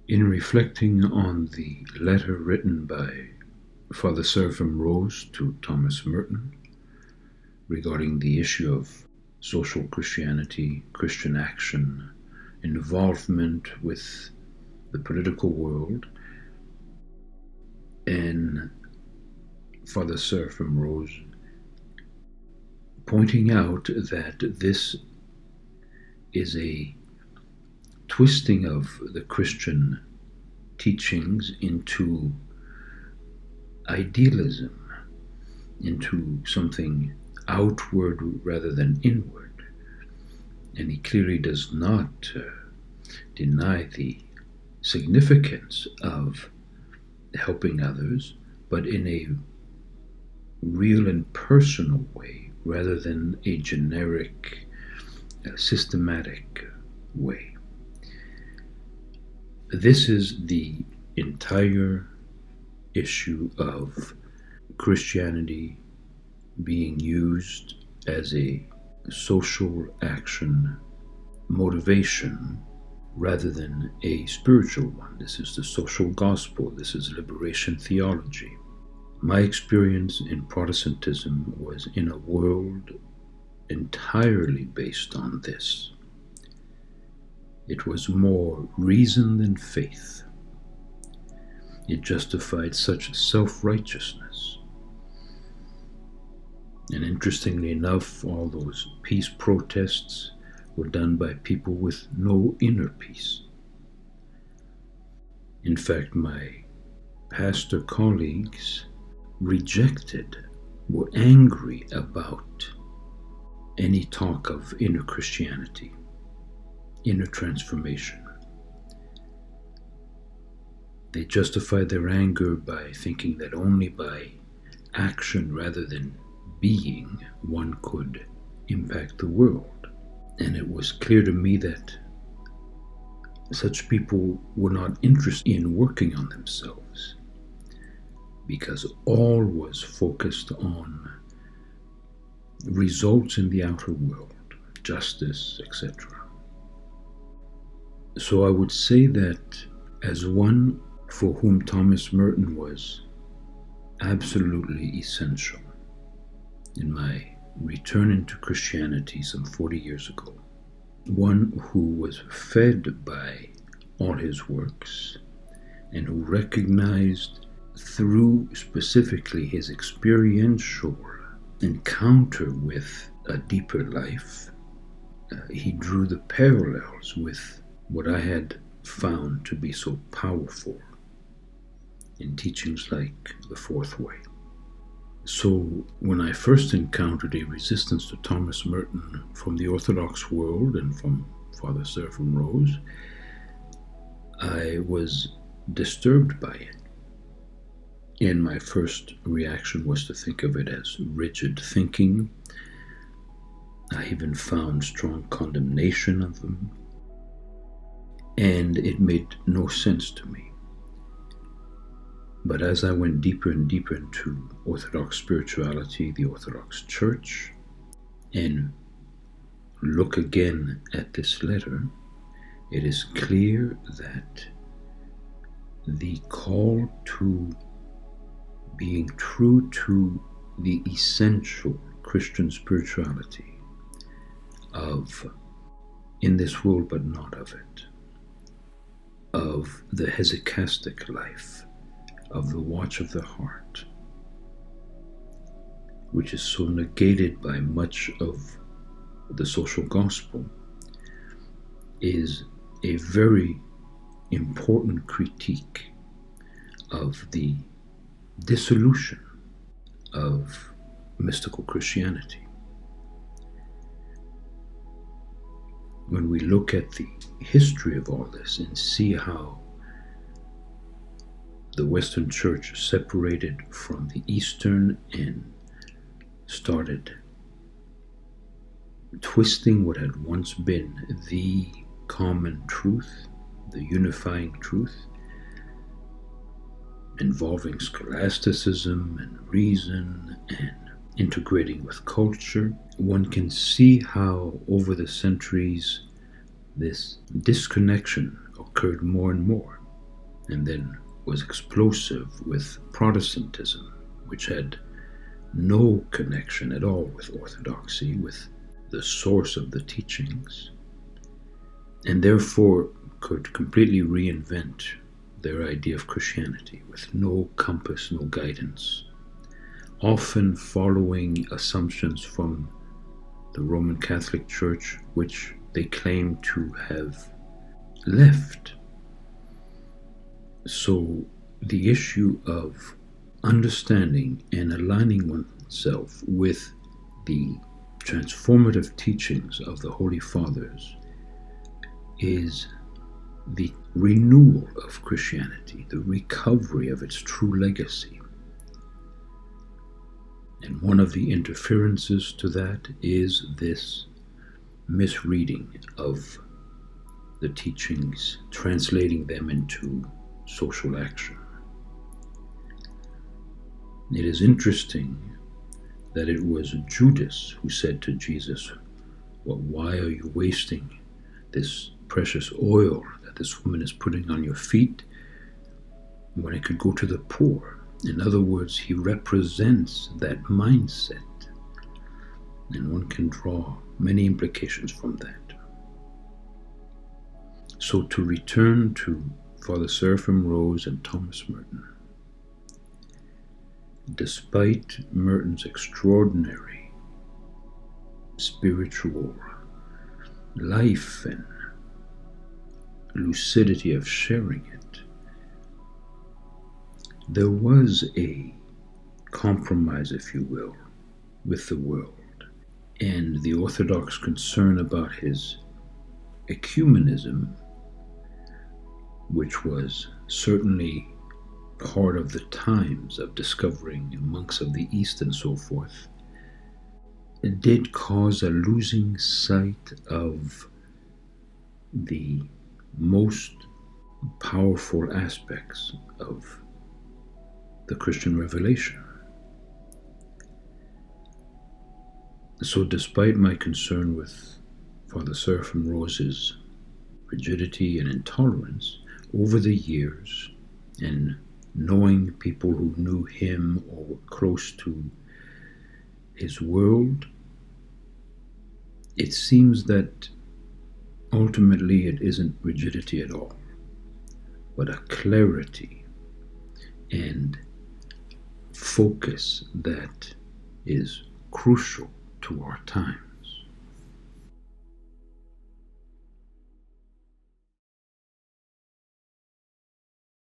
In reflecting on the letter written by Father Seraphim to Thomas Merton regarding the issue of social Christianity, Christian action, involvement with the political world, and Father Seraphim pointing out that this is a twisting of the Christian teachings into idealism, into something outward rather than inward. And he clearly does not deny the significance of helping others, but in a real and personal way rather than a generic, systematic way. This is the entire issue of Christianity being used as a social action motivation rather than a spiritual one. This is the social gospel. This is liberation theology. My experience in Protestantism was in a world entirely based on this. It was more reason than faith. It justified such self-righteousness. And interestingly enough, all those peace protests were done by people with no inner peace. In fact, my pastor colleagues were angry about any talk of inner Christianity, inner transformation. They justified their anger by thinking that only by action rather than being one could impact the world. And it was clear to me that such people were not interested in working on themselves, because all was focused on results in the outer world, justice, etc. So I would say that as one for whom Thomas Merton was absolutely essential in my return into Christianity some 40 years ago, one who was fed by all his works and who recognized through specifically his experiential encounter with a deeper life, he drew the parallels with what I had found to be so powerful in teachings like the Fourth Way. So when I first encountered a resistance to Thomas Merton from the Orthodox world and from Father Seraphim, I was disturbed by it. And my first reaction was to think of it as rigid thinking. I even found strong condemnation of them. And it made no sense to me. But as I went deeper and deeper into Orthodox spirituality, the Orthodox Church, and look again at this letter, it is clear that the call to being true to the essential Christian spirituality of in this world but not of it, of the hesychastic life, of the watch of the heart, which is so negated by much of the social gospel, is a very important critique of the dissolution of mystical Christianity. When we look at the history of all this and see how the Western Church separated from the Eastern and started twisting what had once been the common truth, the unifying truth, involving scholasticism and reason and integrating with culture, one can see how over the centuries this disconnection occurred more and more. and then was explosive with Protestantism, which had no connection at all with orthodoxy, with the source of the teachings, and therefore could completely reinvent their idea of Christianity with no compass, no guidance, often following assumptions from the Roman Catholic Church, which they claim to have left. So the issue of understanding and aligning oneself with the transformative teachings of the Holy Fathers is the renewal of Christianity, the recovery of its true legacy. And one of the interferences to that is this misreading of the teachings, translating them into social action. It is interesting that it was Judas who said to Jesus, "Well, why are you wasting this precious oil that this woman is putting on your feet when it could go to the poor?" In other words, he represents that mindset, and one can draw many implications from that. So to return to Father Seraphim Rose and Thomas Merton, despite Merton's extraordinary spiritual life and lucidity of sharing it, there was a compromise, if you will, with the world, and the Orthodox concern about his ecumenism, which was certainly part of the times of discovering monks of the East and so forth, it did cause a losing sight of the most powerful aspects of the Christian revelation. So despite my concern with Father Seraphim Rose's rigidity and intolerance, over the years, and knowing people who knew him or were close to his world, it seems that ultimately it isn't rigidity at all, but a clarity and focus that is crucial to our time.